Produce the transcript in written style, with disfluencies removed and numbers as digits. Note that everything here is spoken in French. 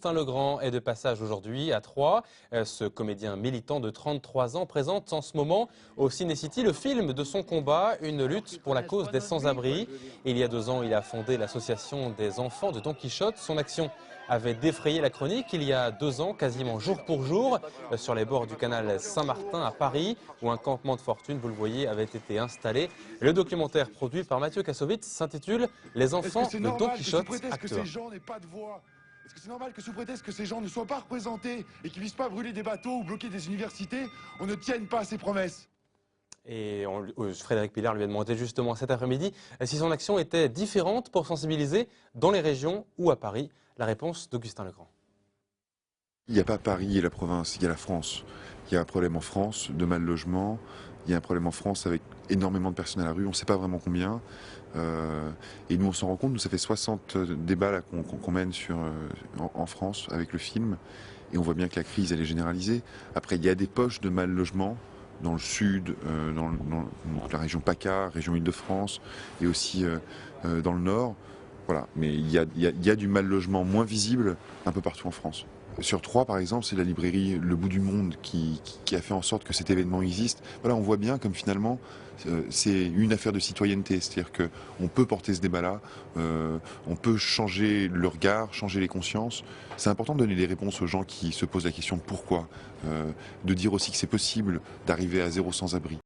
Augustin Legrand est de passage aujourd'hui à Troyes. Ce comédien militant de 33 ans présente en ce moment au Ciné-City le film de son combat, une lutte pour la cause des sans-abri. Il y a 2 ans, il a fondé l'association des enfants de Don Quichotte. Son action avait défrayé la chronique il y a 2 ans, quasiment jour pour jour, sur les bords du canal Saint-Martin à Paris, où un campement de fortune, vous le voyez, avait été installé. Le documentaire produit par Mathieu Kassovitz s'intitule « Les enfants de Don Quichotte, acte 1 ». Est-ce que c'est normal que sous prétexte que ces gens ne soient pas représentés et qu'ils ne puissent pas brûler des bateaux ou bloquer des universités, on ne tienne pas à ses promesses? Et Frédéric Pillard lui a demandé justement cet après-midi si son action était différente pour sensibiliser dans les régions ou à Paris. La réponse d'Augustin Legrand. Il n'y a pas Paris et la province, il y a la France. Il y a un problème en France de mal logement, il y a un problème en France avec énormément de personnes à la rue, on ne sait pas vraiment combien. Et nous on s'en rend compte, nous ça fait 60 débats là qu'on mène en France avec le film, et on voit bien que la crise elle est généralisée. Après il y a des poches de mal logement dans le sud, dans la région PACA, région Île-de-France, et aussi dans le nord. Voilà, mais il y a du mal logement moins visible un peu partout en France. Sur Troyes, par exemple, c'est la librairie Le Bout du Monde qui a fait en sorte que cet événement existe. Voilà, on voit bien comme finalement c'est une affaire de citoyenneté, c'est-à-dire qu'on peut porter ce débat-là, on peut changer le regard, changer les consciences. C'est important de donner des réponses aux gens qui se posent la question de pourquoi, de dire aussi que c'est possible d'arriver à 0 sans-abri.